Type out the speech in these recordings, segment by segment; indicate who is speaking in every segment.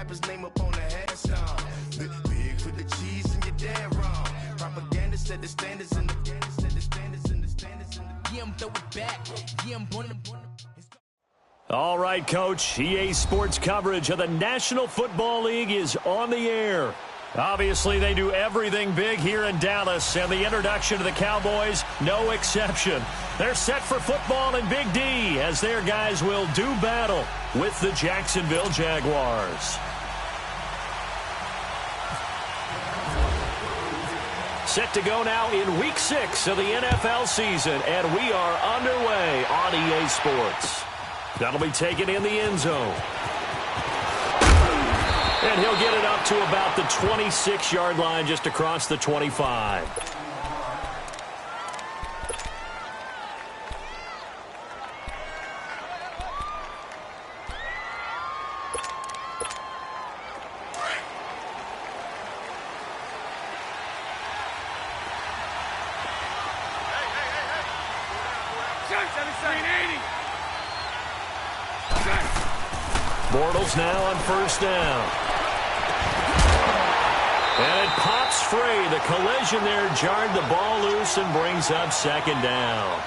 Speaker 1: slap his name up on the headstone. Big for the cheese and you're dead wrong. Propaganda said the standards in the yeah, I'm throw it back. Yeah, I'm gonna.
Speaker 2: All right, Coach. EA Sports coverage of the National Football League is on the air. Obviously, they do everything big here in Dallas, and the introduction to the Cowboys, no exception. They're set for football in Big D as their guys will do battle with the Jacksonville Jaguars. Set to go now in Week 6 of the NFL season, and we are underway on EA Sports. That'll be taken in the end zone. And he'll get it up to about the 26-yard line, just across the 25. Bortles now on first down. And it pops free. The collision there jarred the ball loose and brings up second down.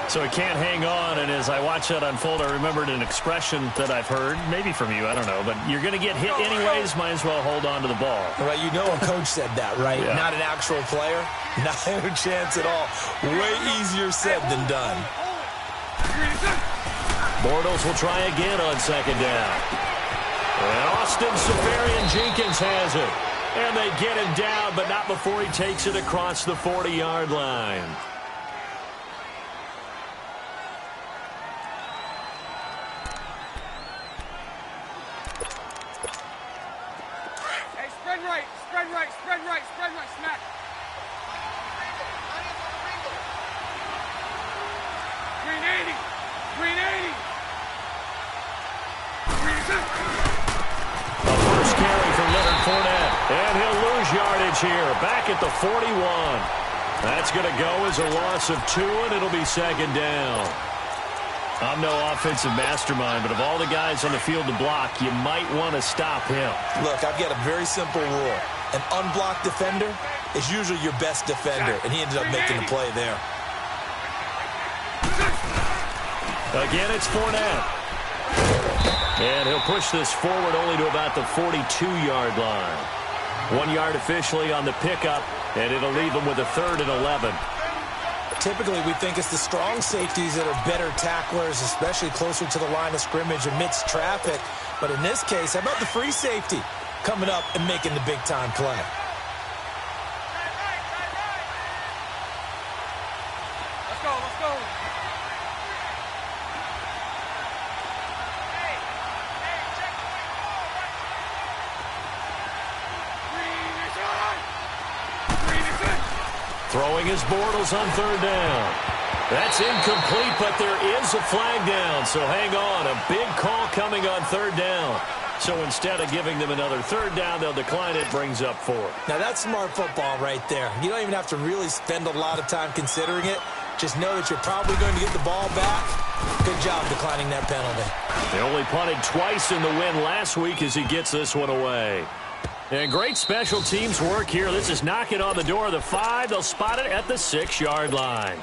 Speaker 2: So it can't hang on, and as I watch that unfold, I remembered an expression that I've heard, maybe from you, I don't know, but you're going to get hit anyways, might as well hold on to the ball.
Speaker 3: Right, you know a coach said that, right?
Speaker 2: Yeah.
Speaker 3: Not an actual player. Not a chance at all. Way easier said than done.
Speaker 2: Bortles will try again on second down. And Austin Seferian-Jenkins has it. And they get him down, but not before he takes it across the 40-yard line.
Speaker 4: Hey, spread right, spread right, spread right, spread right, smack. Green 80, green 80.
Speaker 2: A first carry for Leonard Fournette. And he'll lose yardage here, back at the 41. That's going to go as a loss of 2, and it'll be second down. I'm no offensive mastermind, but of all the guys on the field to block, you might want to stop him.
Speaker 3: Look, I've got a very simple rule. An unblocked defender is usually your best defender, and he ended up making the play there.
Speaker 2: Again, it's Fournette. And he'll push this forward only to about the 42-yard line. 1 yard officially on the pickup, and it'll leave him with a 3rd and 11.
Speaker 3: Typically, we think it's the strong safeties that are better tacklers, especially closer to the line of scrimmage amidst traffic. But in this case, how about the free safety coming up and making the big-time play?
Speaker 4: Let's go, let's go.
Speaker 2: Throwing his Bortles on 3rd down. That's incomplete, but there is a flag down, so hang on. A big call coming on 3rd down. So instead of giving them another 3rd down, they'll decline it, brings up 4.
Speaker 3: Now, that's smart football right there. You don't even have to really spend a lot of time considering it. Just know that you're probably going to get the ball back. Good job declining that penalty.
Speaker 2: They only punted twice in the win last week as he gets this one away. And great special teams work here. This is knocking on the door of the 5. They'll spot it at the 6-yard line.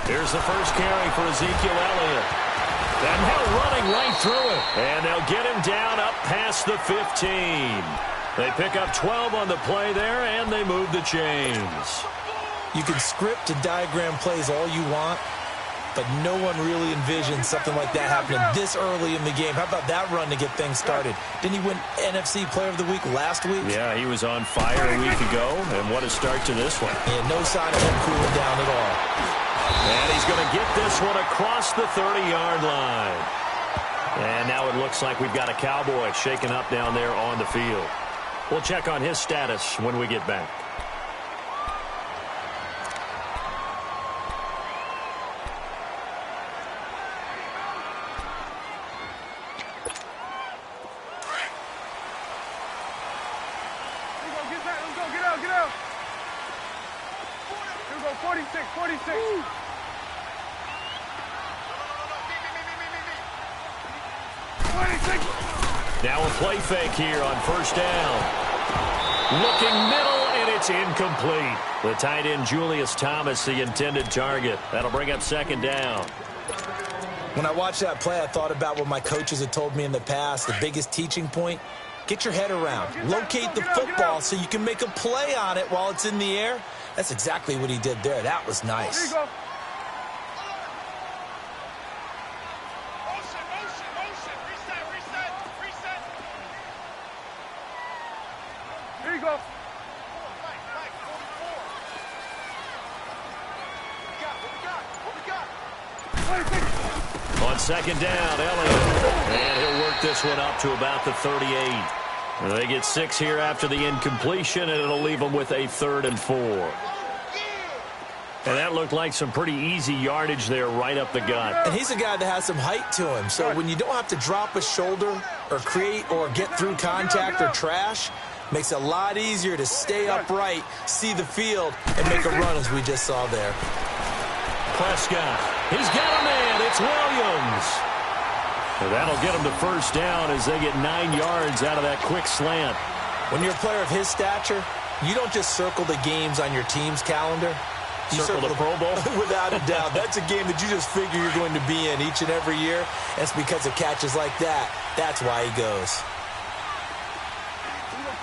Speaker 2: Here's the first carry for Ezekiel Elliott. And now running right through it. And they'll get him down up past the 15. They pick up 12 on the play there, and they move the chains.
Speaker 3: You can script and diagram plays all you want, but no one really envisioned something like that happening this early in the game. How about that run to get things started? Didn't he win NFC Player of the Week last week?
Speaker 2: Yeah, he was on fire a week ago, and what a start to this one.
Speaker 3: And no sign of him cooling down at all.
Speaker 2: And he's going to get this one across the 30-yard line. And now it looks like we've got a Cowboy shaken up down there on the field. We'll check on his status when we get back.
Speaker 4: Get out. Here we go, 46. Woo.
Speaker 2: Now a play fake here on first down. Looking middle, and it's incomplete. The tight end, Julius Thomas, the intended target. That'll bring up second down.
Speaker 3: When I watched that play, I thought about what my coaches had told me in the past. The biggest teaching point, get your head around. Locate the football so you can make a play on it while it's in the air. That's exactly what he did there. That was nice.
Speaker 4: Here you go. Here you go.
Speaker 2: On second down, Elliott. And he'll work this one up to about the 38. They get 6 here after the incompletion, and it'll leave them with a 3rd and 4. And that looked like some pretty easy yardage there right up the gut.
Speaker 3: And he's a guy that has some height to him. So when you don't have to drop a shoulder or create or get through contact or trash, makes it a lot easier to stay upright, see the field, and make a run as we just saw there.
Speaker 2: Prescott, he's got a man. It's Williams. And that'll get him the first down as they get 9 yards out of that quick slant.
Speaker 3: When you're a player of his stature, you don't just circle the games on your team's calendar. You
Speaker 2: circle the Pro Bowl?
Speaker 3: Without a doubt. That's a game that you just figure you're going to be in each and every year. And it's because of catches like that. That's why he goes.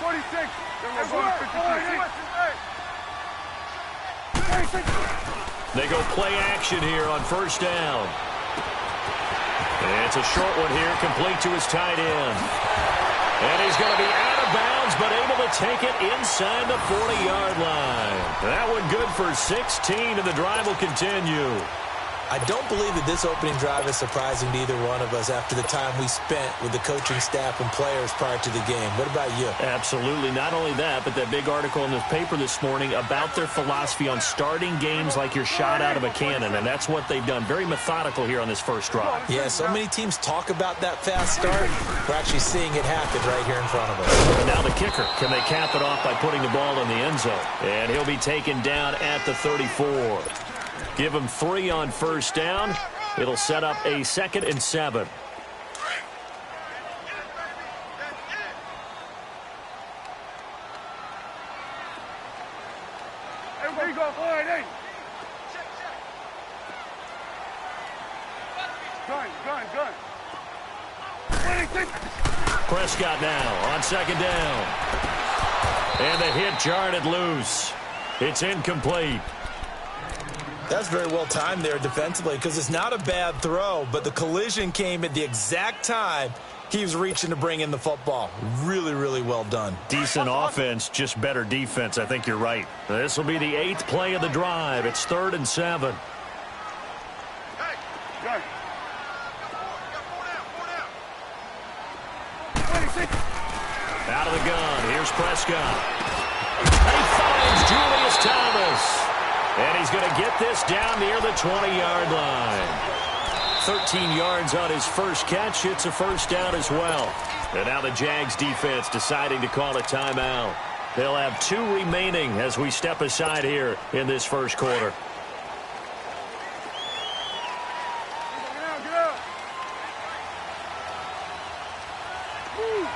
Speaker 4: 46.
Speaker 2: They go play action here on first down. And it's a short one here, complete to his tight end. And he's going to be out of bounds, but able to take it inside the 40-yard line. That one good for 16, and the drive will continue.
Speaker 3: I don't believe that this opening drive is surprising to either one of us after the time we spent with the coaching staff and players prior to the game. What about you?
Speaker 2: Absolutely. Not only that, but that big article in the paper this morning about their philosophy on starting games like you're shot out of a cannon, and that's what they've done. Very methodical here on this first drive.
Speaker 3: Yeah, so many teams talk about that fast start. We're actually seeing it happen right here in front of us.
Speaker 2: And now the kicker. Can they cap it off by putting the ball in the end zone? And he'll be taken down at the 34. Give him 3 on first down. It'll set up a 2nd and 7.
Speaker 4: There you go. All right, hey. Gun.
Speaker 2: Prescott now on second down. And the hit jarred it loose. It's incomplete.
Speaker 3: That's very well timed there defensively because it's not a bad throw, but the collision came at the exact time he was reaching to bring in the football. Really, really well done.
Speaker 2: Decent offense, just better defense. I think you're right. This will be the 8th play of the drive. It's 3rd and 7. Out of the gun. Here's Prescott. And he finds Julius Thomas. And he's going to get this down near the 20-yard line. 13 yards on his first catch. It's a first down as well. And now the Jags defense deciding to call a timeout. They'll have 2 remaining as we step aside here in this first quarter.
Speaker 4: Get out. Woo.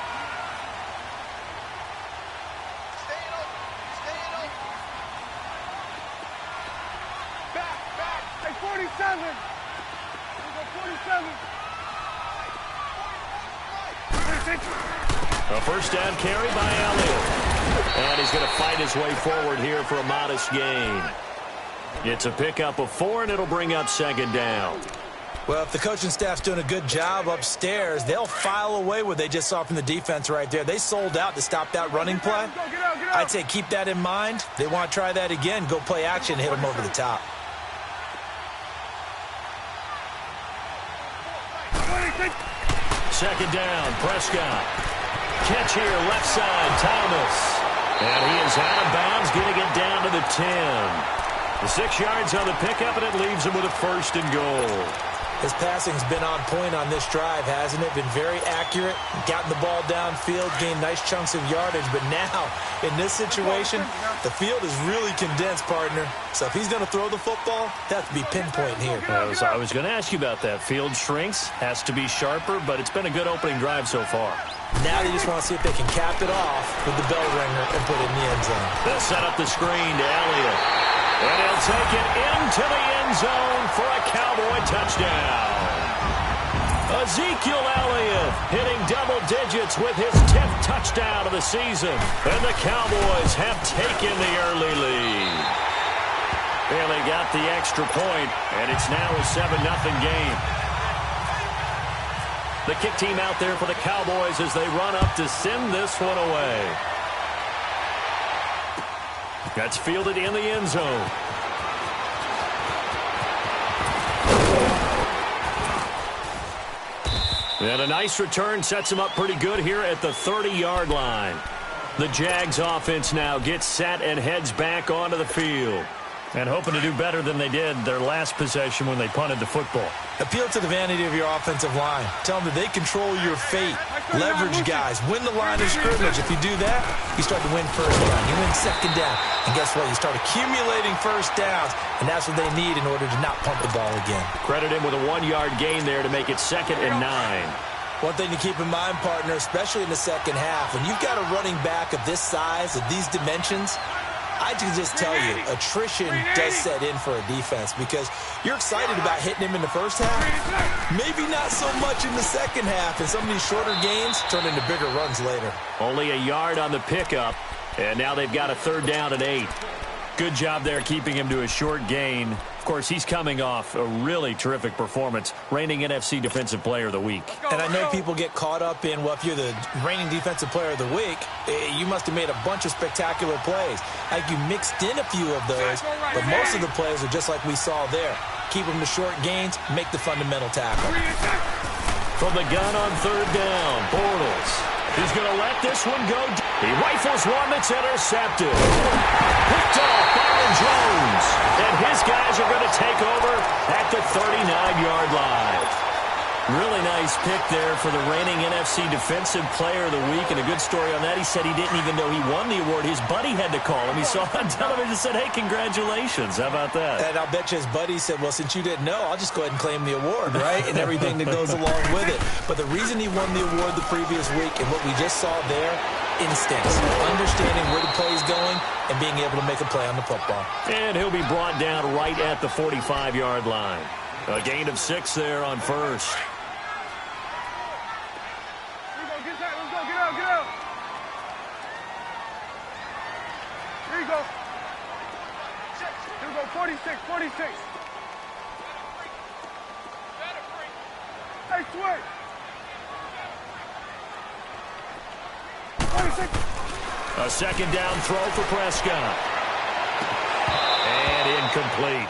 Speaker 4: Back. Hey, 47.
Speaker 2: A first down carry by Elliott. And he's going to fight his way forward here for a modest gain. It's a pickup of 4, and it'll bring up second down.
Speaker 3: Well, if the coaching staff's doing a good job upstairs, they'll file away what they just saw from the defense right there. They sold out to stop that running play.
Speaker 4: Get out.
Speaker 3: I'd say keep that in mind. They want to try that again. Go play action, hit them over the top.
Speaker 2: second down. Prescott. Catch here, left side, Thomas. And he is out of bounds, getting it down to the 10. The 6 yards on the pickup, and it leaves him with a 1st and goal.
Speaker 3: His passing's been on point on this drive, hasn't it? Been very accurate, gotten the ball downfield, gained nice chunks of yardage. But now, in this situation, the field is really condensed, partner. So if he's going to throw the football, that has to be pinpoint here.
Speaker 2: I was going to ask you about that. Field shrinks, has to be sharper, but it's been a good opening drive so far.
Speaker 3: Now they just want to see if they can cap it off with the bell ringer and put it in the end zone.
Speaker 2: They'll set up the screen to Elliott. And he'll take it into the end zone for a Cowboy touchdown. Ezekiel Elliott hitting double digits with his 10th touchdown of the season. And the Cowboys have taken the early lead. And they got the extra point, and it's now a 7-0 game. The kick team out there for the Cowboys as they run up to send this one away. That's fielded in the end zone. And a nice return sets him up pretty good here at the 30-yard line. The Jags offense now gets set and heads back onto the field. And hoping to do better than they did their last possession when they punted the football.
Speaker 3: Appeal to the vanity of your offensive line. Tell them that they control your fate. Leverage guys. Win the line of scrimmage. If you do that, you start to win first down. You win second down. And guess what? You start accumulating first downs. And that's what they need in order to not punt the ball again.
Speaker 2: Credit him with a 1-yard gain there to make it 2nd and 9.
Speaker 3: One thing to keep in mind, partner, especially in the second half, when you've got a running back of this size, of these dimensions, I can just tell you, attrition does set in for a defense because you're excited about hitting him in the first half. Maybe not so much in the second half, and some of these shorter gains turn into bigger runs later.
Speaker 2: Only a yard on the pickup, and now they've got a 3rd down and 8. Good job there keeping him to a short gain. Of course, he's coming off a really terrific performance, reigning NFC Defensive Player of the Week.
Speaker 3: And I know people get caught up in, well, if you're the reigning Defensive Player of the Week, you must have made a bunch of spectacular plays. I think you mixed in a few of those, but most of the plays are just like we saw there. Keep them to short gains, make the fundamental tackle.
Speaker 2: From the gun on 3rd down, Bortles. He's going to let this one go. He rifles one that's intercepted. Picked off Byron Jones. And his guys are going to take over at the 39-yard line. Really nice pick there for the reigning NFC Defensive Player of the Week. And a good story on that. He said he didn't even know he won the award. His buddy had to call him. He saw it on television and said, hey, congratulations. How about that?
Speaker 3: And I'll bet you his buddy said, well, since you didn't know, I'll just go ahead and claim the award, right? And everything that goes along with it. But the reason he won the award the previous week and what we just saw there, instincts, understanding where the play is going and being able to make a play on the football.
Speaker 2: And he'll be brought down right at the 45-yard line. A gain of 6 there on 1st.
Speaker 4: Here you go. Here we go, 46, 46. Hey, switch. 46.
Speaker 2: A 2nd down throw for Prescott. And incomplete.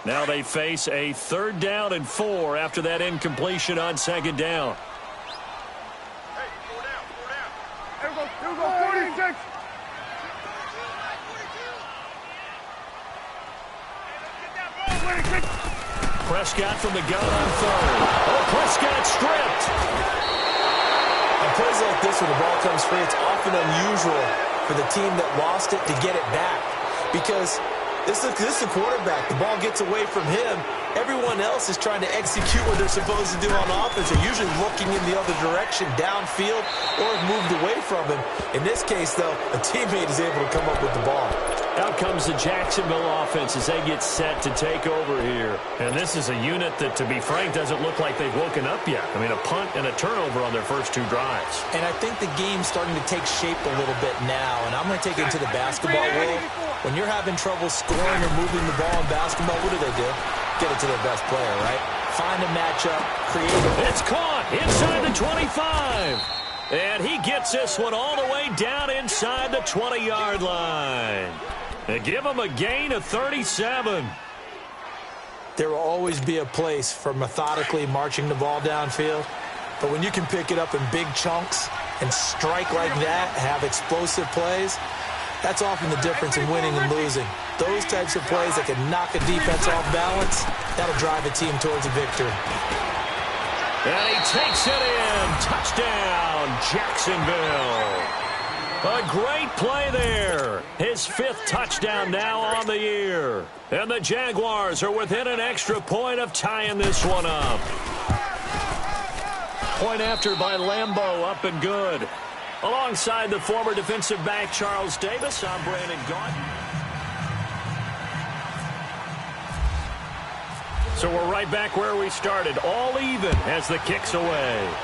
Speaker 2: Now they face a 3rd down and 4 after that incompletion on 2nd down.
Speaker 4: Hey, 4 down, 4 down. Here we go, 46.
Speaker 2: Prescott from the gun on 3rd. Oh, Prescott stripped.
Speaker 3: On plays like this where the ball comes free, it's often unusual for the team that lost it to get it back because this is the quarterback. The ball gets away from him. Everyone else is trying to execute what they're supposed to do on offense. They're usually looking in the other direction, downfield, or have moved away from him. In this case, though, a teammate is able to come up with the ball.
Speaker 2: Out comes the Jacksonville offense as they get set to take over here. And this is a unit that, to be frank, doesn't look like they've woken up yet. I mean, a punt and a turnover on their first 2 drives.
Speaker 3: And I think the game's starting to take shape a little bit now. And I'm going to take it to the basketball world. When you're having trouble scoring or moving the ball in basketball, what do? Get it to their best player, right? Find a matchup, create a...
Speaker 2: It's caught inside the 25. And he gets this one all the way down inside the 20-yard line. They give them a gain of 37.
Speaker 3: There will always be a place for methodically marching the ball downfield. But when you can pick it up in big chunks and strike like that, have explosive plays, that's often the difference in winning and losing. Those types of plays that can knock a defense off balance, that'll drive a team towards a victory.
Speaker 2: And he takes it in. Touchdown, Jacksonville. A great play there. His 5th touchdown now on the year. And the Jaguars are within an extra point of tying this one up. Point after by Lambeau, up and good. Alongside the former defensive back Charles Davis, I'm Brandon Gaudin. So we're right back where we started, all even as the kick's away.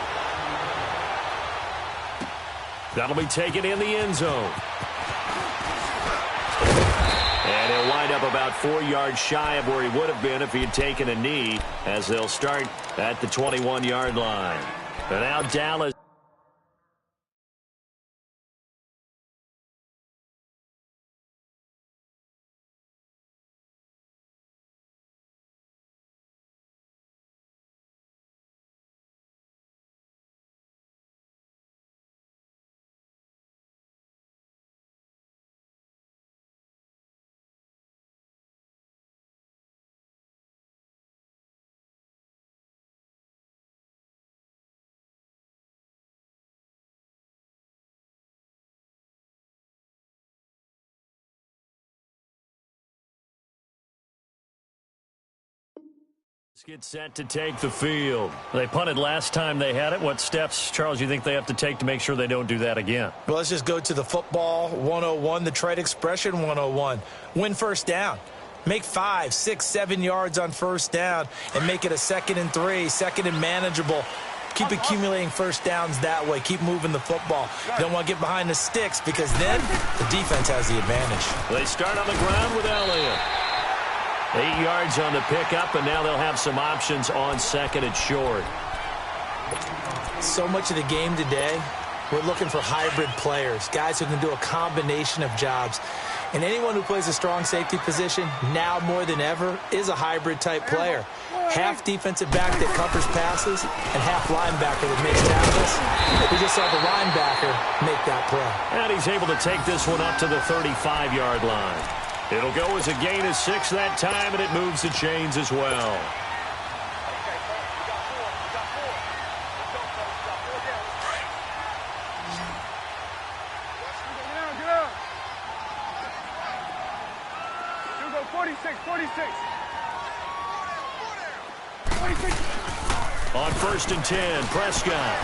Speaker 2: That'll be taken in the end zone. And he'll wind up about 4 yards shy of where he would have been if he had taken a knee, as they'll start at the 21-yard line. And now Dallas. Get set to take the field. They punted last time they had it. What steps, Charles, you think they have to take to make sure they don't do that again?
Speaker 3: Well, let's just go to the football 101, the trade expression 101. Win first down. Make 5, 6, 7 yards on first down and make it a 2nd and 3, 2nd and manageable. Keep accumulating first downs that way. Keep moving the football. You don't want to get behind the sticks because then the defense has the advantage.
Speaker 2: They start on the ground with Elliott. 8 yards on the pickup, and now they'll have some options on 2nd and short.
Speaker 3: So much of the game today, we're looking for hybrid players, guys who can do a combination of jobs. And anyone who plays a strong safety position, now more than ever, is a hybrid-type player. Half defensive back that covers passes and half linebacker that makes tackles. We just saw the linebacker make that play.
Speaker 2: And he's able to take this one up to the 35-yard line. It'll go as a gain of 6 that time, and it moves the chains as well.
Speaker 4: You go 46.
Speaker 2: On 1st and 10, Prescott.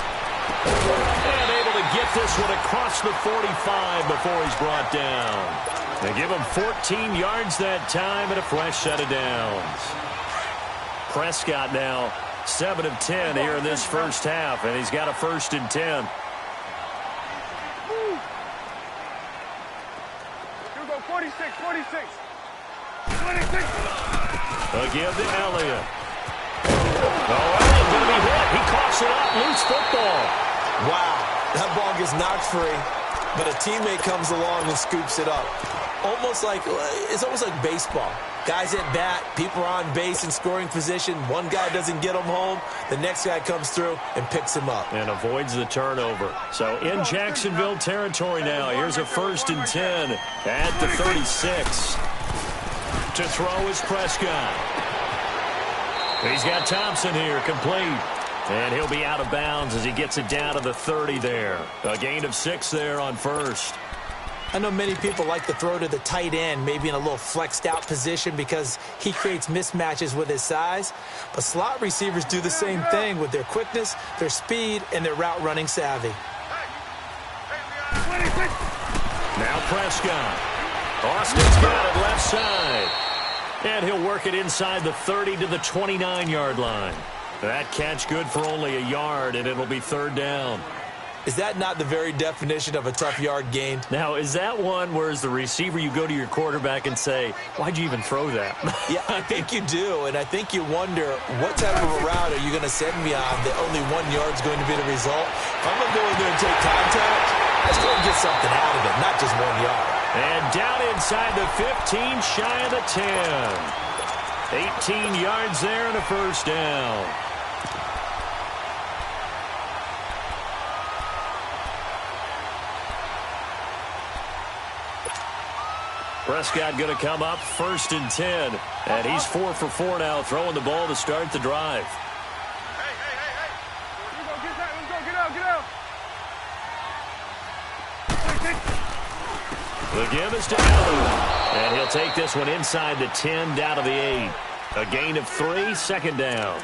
Speaker 2: And able to get this one across the 45 before he's brought down. They give him 14 yards that time and a fresh set of downs. Prescott now 7 of 10 here in this first half, and he's got a 1st and 10.
Speaker 4: You go 46.
Speaker 2: Again to Elliott. Oh, Elliott going to be hit. He coughs it up. Loose football.
Speaker 5: Wow, that ball gets knocked free, but a teammate comes along and scoops it up. It's almost like baseball. Guys at bat, people are on base in scoring position. One guy doesn't get him home. The next guy comes through and picks him up.
Speaker 2: And avoids the turnover. So in Jacksonville territory now. Here's a 1st and 10 at the 36. To throw is Prescott. He's got Thompson here, complete. And he'll be out of bounds as he gets it down to the 30 there. A gain of 6 there on 1st.
Speaker 3: I know many people like to throw to the tight end, maybe in a little flexed out position because he creates mismatches with his size. But slot receivers do the same thing with their quickness, their speed, and their route running savvy.
Speaker 2: Now Prescott. Austin's got it left side. And he'll work it inside the 30 to the 29-yard line. That catch good for only a yard, and it'll be 3rd down.
Speaker 3: Is that not the very definition of a tough yard gained?
Speaker 2: Now, is that one where as the receiver you go to your quarterback and say, why'd you even throw that?
Speaker 3: Yeah, I think you do, and I think you wonder what type of a route are you going to send me on that only 1 yard's going to be the result? If I'm going to go in there and take contact, let's go and get something out of it, not just 1 yard.
Speaker 2: And down inside the 15, shy of the 10. 18 yards there and a first down. Prescott going to come up 1st and 10. And he's 4 for 4 now, throwing the ball to start the drive.
Speaker 4: Hey. Let's go. Get out.
Speaker 2: The give is to Elliott. And he'll take this one inside the 10, down to the 8. A gain of 3, second down.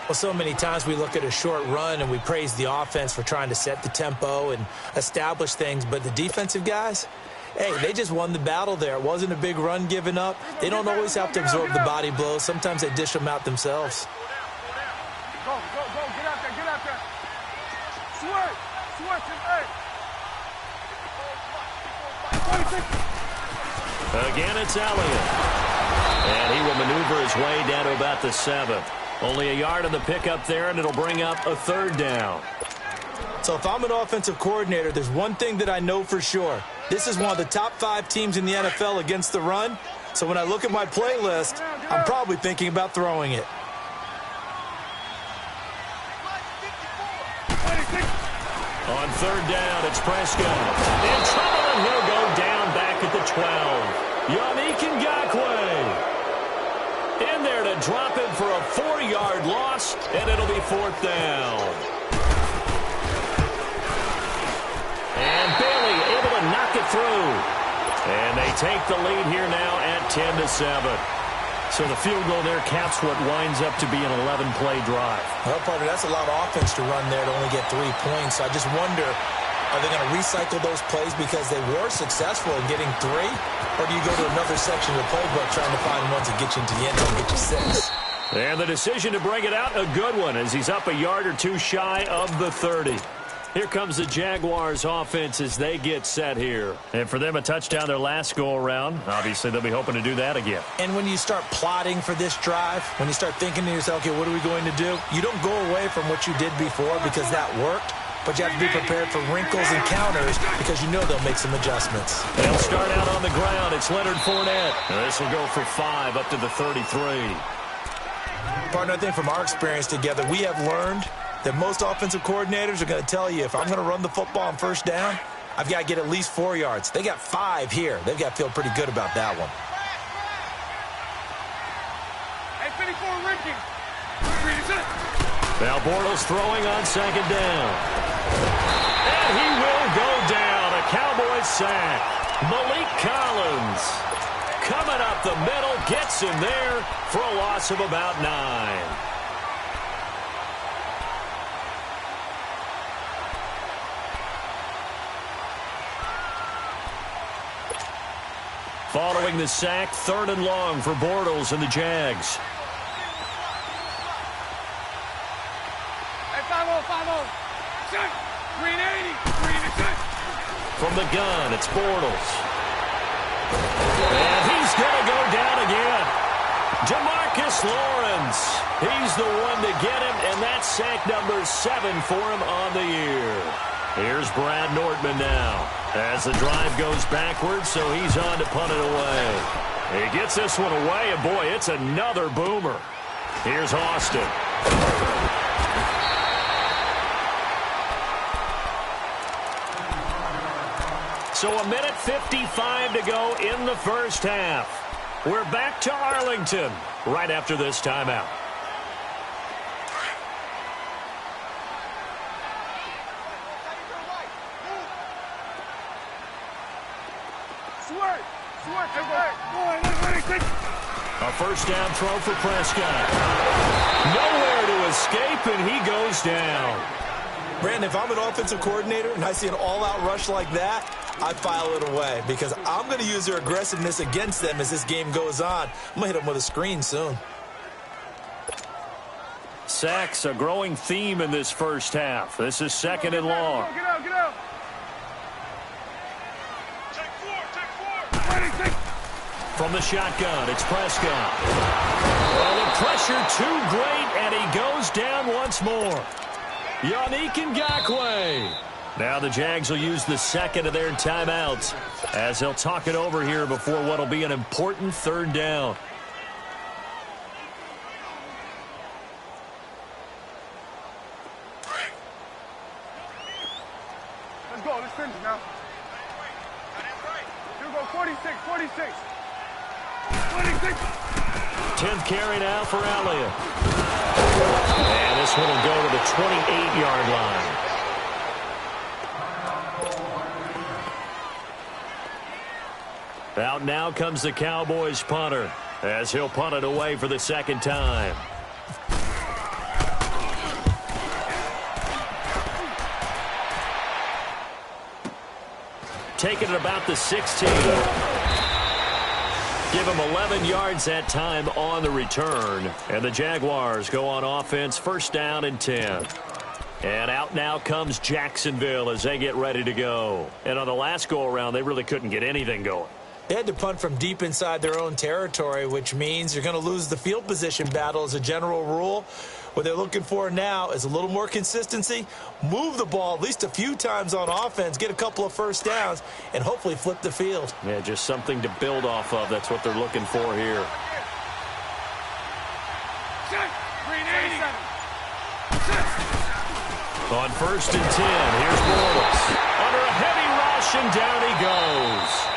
Speaker 3: Well, so many times we look at a short run and we praise the offense for trying to set the tempo and establish things. But the defensive guys, hey, they just won the battle there. It wasn't a big run given up. They don't always have to absorb the body blows. Sometimes they dish them out themselves.
Speaker 4: Go. Get out there. Switch. Hey.
Speaker 2: Again, it's Elliott. And he will maneuver his way down to about the 7. Only a yard on the pickup there, and it'll bring up a 3rd down.
Speaker 3: So if I'm an offensive coordinator, there's one thing that I know for sure. This is one of the top 5 teams in the NFL against the run. So when I look at my playlist, I'm probably thinking about throwing it.
Speaker 2: On 3rd down, it's Prescott. In trouble, and he'll go down back at the 12. Yannick Ngakoue in there to drop him for a 4-yard loss, and it'll be 4th down. And Bailey able to knock it through. And they take the lead here now at 10-7. So the field goal there caps what winds up to be an 11-play drive.
Speaker 3: Well, partner, that's a lot of offense to run there to only get 3 points. So I just wonder, are they going to recycle those plays because they were successful in getting 3? Or do you go to another section of the playbook trying to find ones that get you into the end zone and get you 6?
Speaker 2: And the decision to bring it out, a good one, as he's up a yard or 2 shy of the 30. Here comes the Jaguars offense as they get set here. And for them, a touchdown their last go-around. Obviously, they'll be hoping to do that again.
Speaker 3: And when you start plotting for this drive, when you start thinking to yourself, okay, what are we going to do? You don't go away from what you did before because that worked. But you have to be prepared for wrinkles and counters because you know they'll make some adjustments.
Speaker 2: They'll start out on the ground. It's Leonard Fournette. This will go for 5 up to the 33.
Speaker 3: Partner, I think from our experience together, we have learned that most offensive coordinators are going to tell you, if I'm going to run the football on 1st down, I've got to get at least 4 yards. They got 5 here. They've got to feel pretty good about that one.
Speaker 4: Hey, 54, Ricky.
Speaker 2: Now Bortles throwing on 2nd down. And he will go down. A Cowboys sack. Malik Collins coming up the middle, gets him there for a loss of about 9. Following the sack, 3rd and long for Bortles and the Jags.
Speaker 4: Hey, 5-0. Check. Green 80. Green to check.
Speaker 2: From the gun, it's Bortles. And he's going to go down again. Demarcus Lawrence. He's the one to get him, and that's sack number 7 for him on the year. Here's Brad Nortman now as the drive goes backwards, so he's on to punt it away. He gets this one away, and boy, it's another boomer. Here's Austin. So 1:55 to go in the first half. We're back to Arlington right after this timeout. A 1st down throw for Prescott. Nowhere to escape, and he goes down.
Speaker 3: Brandon, if I'm an offensive coordinator and I see an all-out rush like that, I file it away because I'm going to use their aggressiveness against them as this game goes on. I'm going to hit them with a screen soon.
Speaker 2: Sacks, a growing theme in this first half. This is 2nd and long.
Speaker 4: Get out.
Speaker 2: From the shotgun, it's Prescott. Well, the pressure too great, and he goes down once more. Yannick Ngakoue. Now the Jags will use the second of their timeouts as they'll talk it over here before what will be an important third down.
Speaker 4: Let's go. Let's finish now. Here we go. 46, 46. 46.
Speaker 2: 10th carry now for Elliott. And this one will go to the 28-yard line. Out now comes the Cowboys punter as he'll punt it away for the second time. Taking it about the 16. Give him 11 yards that time on the return. And the Jaguars go on offense, first down and 10. And out now comes Jacksonville as they get ready to go. And on the last go-around, they really couldn't get anything going.
Speaker 3: They had to punt from deep inside their own territory, which means you're going to lose the field position battle as a general rule. What they're looking for now is a little more consistency, move the ball at least a few times on offense, get a couple of first downs, and hopefully flip the field.
Speaker 2: Yeah, just something to build off of. That's what they're looking for here. On first and 10, here's Bortles. Under a heavy rush, and down he goes.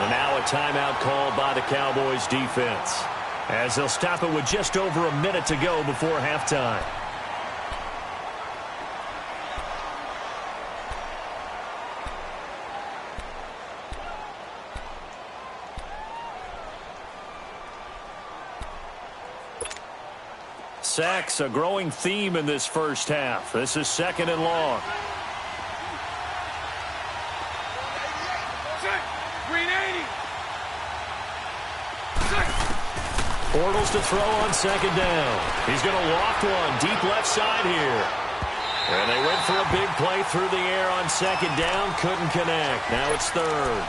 Speaker 2: And now a timeout called by the Cowboys defense as they'll stop it with just over a minute to go before halftime. Sacks, a growing theme in this first half. This is second and long. Bortles to throw on second down. He's going to loft one deep left side here. And they went for a big play through the air on second down. Couldn't connect. Now it's third.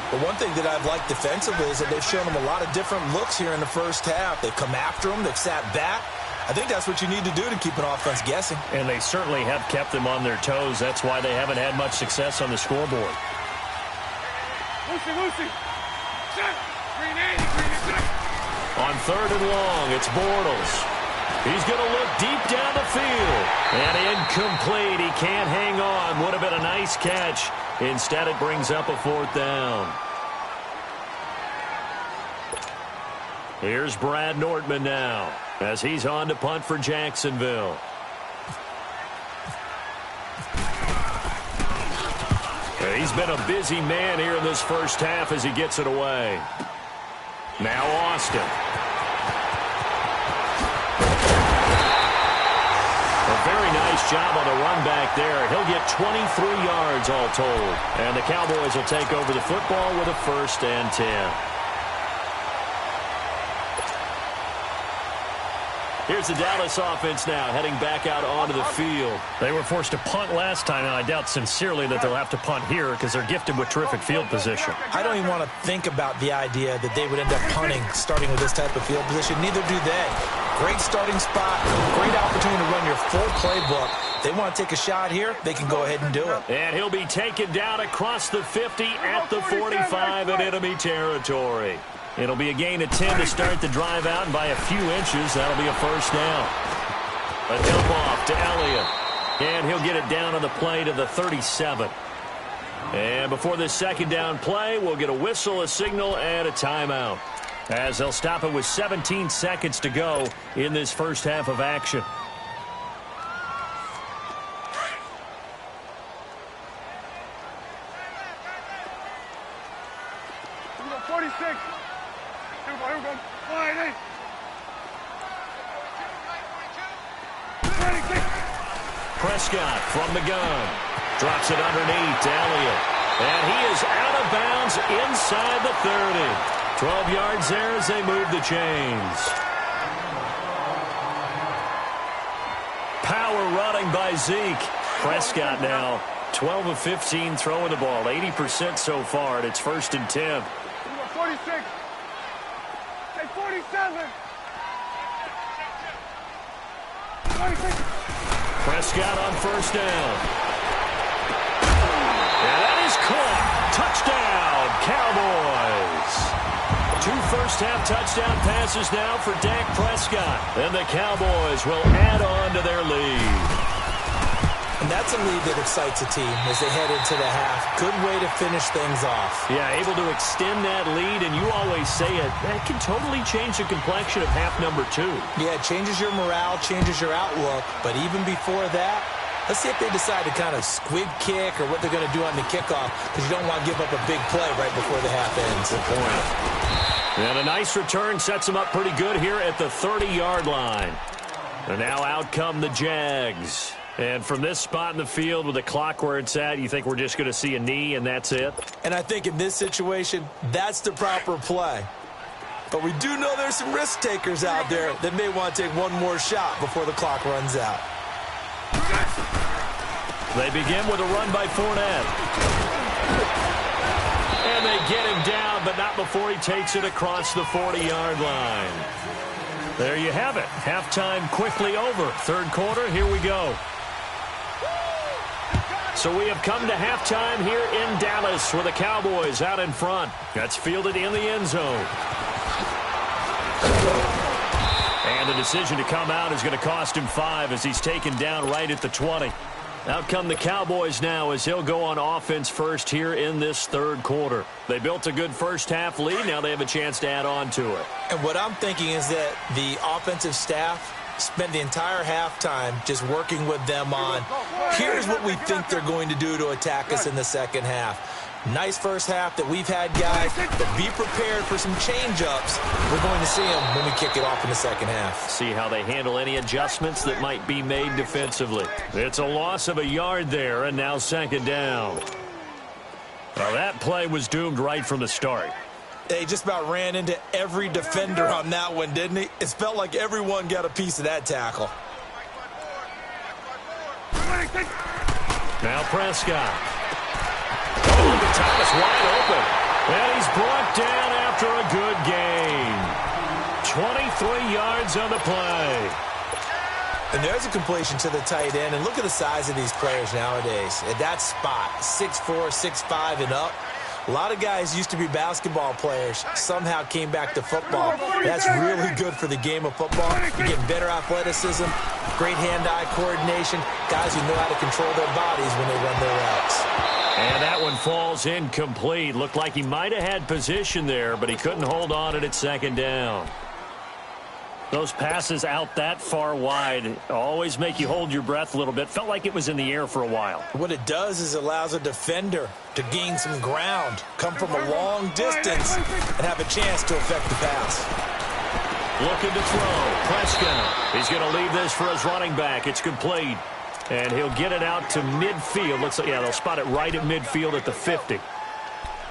Speaker 3: But one thing that I've liked defensively is that they've shown them a lot of different looks here in the first half. They've come after them. They've sat back. I think that's what you need to do to keep an offense guessing.
Speaker 2: And they certainly have kept them on their toes. That's why they haven't had much success on the scoreboard.
Speaker 4: Lucy. Set. Green 80.
Speaker 2: On third and long, it's Bortles. He's going to look deep down the field. And incomplete. He can't hang on. Would have been a nice catch. Instead, it brings up a fourth down. Here's Brad Nortman now as he's on to punt for Jacksonville. He's been a busy man here in this first half as he gets it away. Now Austin. A very nice job on the run back there. He'll get 23 yards all told. And the Cowboys will take over the football with a first and 10. Here's the Dallas offense now, heading back out onto the field. They were forced to punt last time, and I doubt sincerely that they'll have to punt here because they're gifted with terrific field position.
Speaker 3: I don't even want to think about the idea that they would end up punting starting with this type of field position. Neither do they. Great starting spot, great opportunity to run your full playbook. If they want to take a shot here, they can go ahead and do it.
Speaker 2: And he'll be taken down across the 50 at the 45 in enemy territory. It'll be a gain of 10 to start the drive out, and by a few inches, that'll be a first down. A dump off to Elliott. And he'll get it down on the play to the 37. And before this second down play, we'll get a whistle, a signal, and a timeout, as they'll stop it with 17 seconds to go in this first half of action.
Speaker 4: Here we go, 46. Here we go. 180. 26.
Speaker 2: Prescott from the gun. Drops it underneath to Elliott. And he is out of bounds inside the 30. 12 yards there as they move the chains. Power running by Zeke. Prescott now 12 of 15 throwing the ball. 80% so far, and it's first and 10.
Speaker 4: 46. Hey, 47. 46.
Speaker 2: Prescott on first down. caught. Touchdown, Cowboys. 2 first-half touchdown passes now for Dak Prescott. And the Cowboys will add on to their lead.
Speaker 3: And that's a lead that excites a team as they head into the half. Good way to finish things off.
Speaker 2: Yeah, able to extend that lead, and you always say it, that can totally change the complexion of half number 2.
Speaker 3: Yeah, it changes your morale, changes your outlook. But even before that, let's see if they decide to kind of squib kick or what they're going to do on the kickoff, because you don't want to give up a big play right before the half ends.
Speaker 2: Good point. And a nice return sets them up pretty good here at the 30-yard line. And now out come the Jags. And from this spot in the field with the clock where it's at, you think we're just going to see a knee and that's it?
Speaker 3: And I think in this situation, that's the proper play. But we do know there's some risk takers out there that may want to take one more shot before the clock runs out.
Speaker 2: They begin with a run by Fournette. And they get him down, but not before he takes it across the 40-yard line. There you have it. Halftime quickly over. Third quarter, here we go. So we have come to halftime here in Dallas with the Cowboys out in front. That's fielded in the end zone. And the decision to come out is going to cost him 5 as he's taken down right at the 20. Out come the Cowboys now as he'll go on offense first here in this third quarter. They built a good first-half lead. Now they have a chance to add on to it.
Speaker 3: And what I'm thinking is that the offensive staff spend the entire halftime just working with them on, here's what we think they're going to do to attack us in the second half. Nice first half that we've had, guys, but be prepared for some change-ups. We're going to see them when we kick it off in the second half.
Speaker 2: See how they handle any adjustments that might be made defensively. It's a loss of a yard there, and now second down. Well, that play was doomed right from the start.
Speaker 3: They just about ran into every defender on that one, didn't he? It felt like everyone got a piece of that tackle.
Speaker 2: Now Prescott. Oh, look at Thomas wide open. And he's brought down after a good gain. 23 yards on the play.
Speaker 3: And there's a completion to the tight end. And look at the size of these players nowadays. At that spot, 6'4", 6'5", and up. A lot of guys used to be basketball players, somehow came back to football. That's really good for the game of football. You're getting better athleticism, great hand-eye coordination, guys who know how to control their bodies when they run their routes.
Speaker 2: And that one falls incomplete. Looked like he might have had position there, but he couldn't hold on at second down. Those passes out that far wide always make you hold your breath a little bit. Felt like it was in the air for a while.
Speaker 3: What it does is it allows a defender to gain some ground, come from a long distance, and have a chance to affect the pass.
Speaker 2: Looking to throw. Prescott. He's going to leave this for his running back. It's complete. And he'll get it out to midfield. Looks like, yeah, they'll spot it right at midfield at the 50.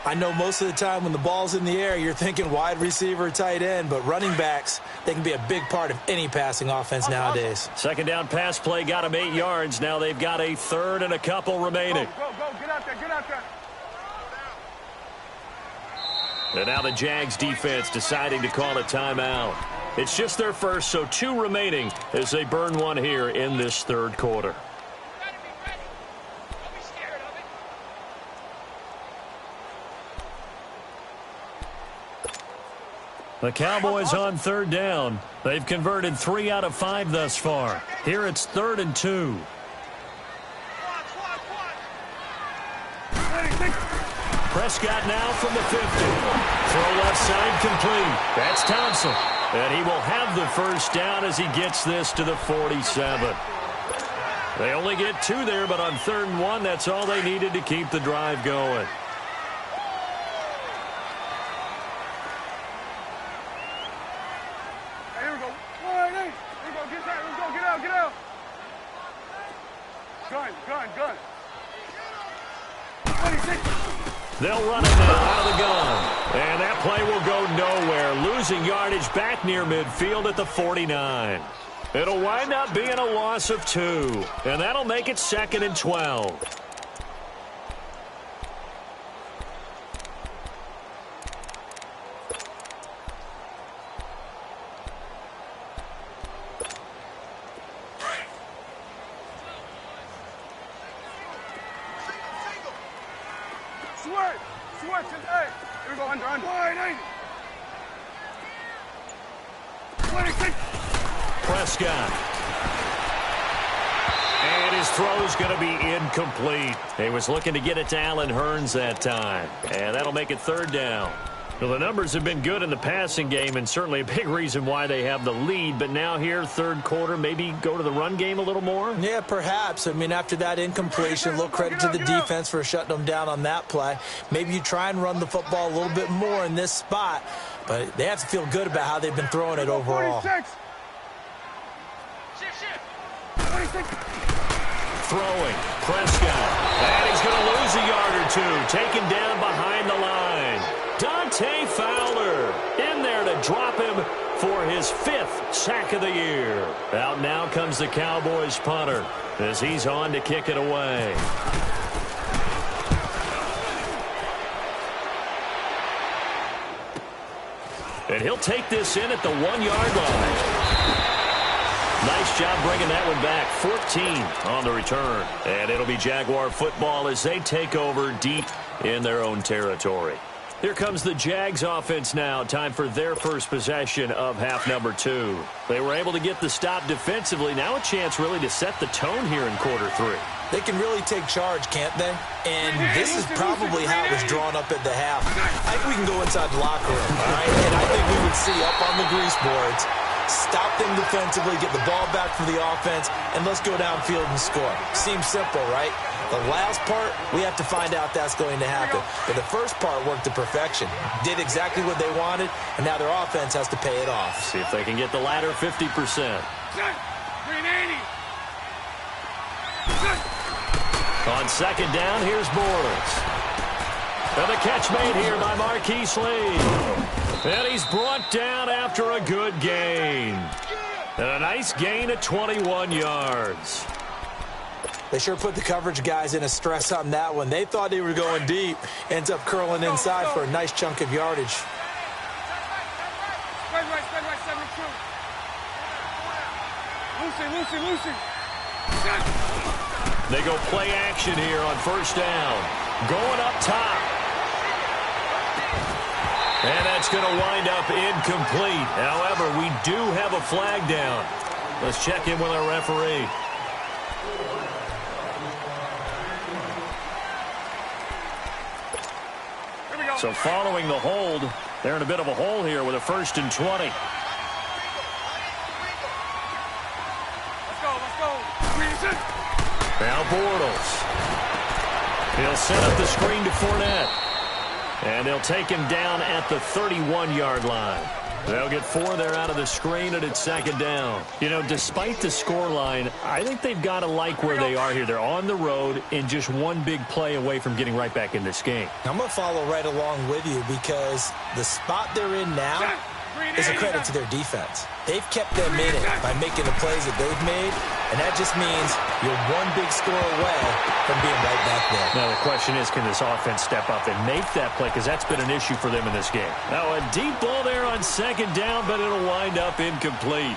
Speaker 3: I know most of the time when the ball's in the air, you're thinking wide receiver, tight end, but running backs, they can be a big part of any passing offense nowadays.
Speaker 2: Second down pass play got him 8 yards. Now they've got a third and a couple remaining.
Speaker 4: Go, get out there, get out there.
Speaker 2: And now the Jags defense deciding to call a timeout. It's just their first, so 2 remaining as they burn one here in this third quarter. The Cowboys on third down. They've converted 3 out of 5 thus far. Here it's 3rd and 2. Prescott now from the 50. Throw left side complete. That's Thompson. And he will have the first down as he gets this to the 47. They only get 2 there, but on 3rd and 1, that's all they needed to keep the drive going.
Speaker 4: Gun.
Speaker 2: They'll run it now out of the gun. And that play will go nowhere. Losing yardage back near midfield at the 49. It'll wind up being a loss of 2. And that'll make it 2nd and 12.
Speaker 4: switch. Hey, here we go, under. 26.
Speaker 2: Prescott. And his throw's going to be incomplete. He was looking to get it to Allen Hurns that time. And that'll make it third down. Well, the numbers have been good in the passing game and certainly a big reason why they have the lead. But now here, third quarter, maybe go to the run game a little more?
Speaker 3: Yeah, perhaps. I mean, after that incompletion, a little credit to the defense for shutting them down on that play. Maybe you try and run the football a little bit more in this spot. But they have to feel good about how they've been throwing it overall.
Speaker 4: 26.
Speaker 2: Throwing, Prescott, and he's going to lose a yard or two, taken down behind the line. Dante Fowler in there to drop him for his 5th sack of the year. Out now comes the Cowboys punter as he's on to kick it away. And he'll take this in at the 1-yard line. Nice job bringing that one back. 14 on the return. And it'll be Jaguar football as they take over deep in their own territory. Here comes the Jags offense now. Time for their first possession of half number 2. They were able to get the stop defensively. Now a chance really to set the tone here in quarter 3.
Speaker 3: They can really take charge, can't they? And this is probably how it was drawn up at the half. I think we can go inside the locker room, all right? And I think we would see up on the grease boards, stop them defensively, get the ball back for the offense, and let's go downfield and score. Seems simple, right? The last part, we have to find out that's going to happen. But the first part worked to perfection. Did exactly what they wanted, and now their offense has to pay it off.
Speaker 2: See if they can get the latter 50%. On second down, here's Bortles. And the catch made here by Marquise Lee. And he's brought down after a good gain. And a nice gain at 21 yards.
Speaker 3: They sure put the coverage guys in a stress on that one. They thought they were going deep. Ends up curling inside for a nice chunk of yardage.
Speaker 4: Spread right, 7-2. Lucy.
Speaker 2: They go play action here on first down. Going up top. And that's going to wind up incomplete. However, we do have a flag down. Let's check in with our referee. So following the hold, they're in a bit of a hole here with a 1st and 20.
Speaker 4: Let's go.
Speaker 2: Now Bortles. He'll set up the screen to Fournette. And they'll take him down at the 31-yard line. They'll get 4 there out of the screen, and it's second down. You know, despite the scoreline, I think they've got to like where they are here. They're on the road and just one big play away from getting right back in this game.
Speaker 3: I'm going to follow right along with you because the spot they're in now is a credit to their defense. They've kept them in it by making the plays that they've made, and that just means you're one big score away from being right back there.
Speaker 2: Now the question is, can this offense step up and make that play? Because that's been an issue for them in this game. Now a deep ball there on second down, but it'll wind up incomplete.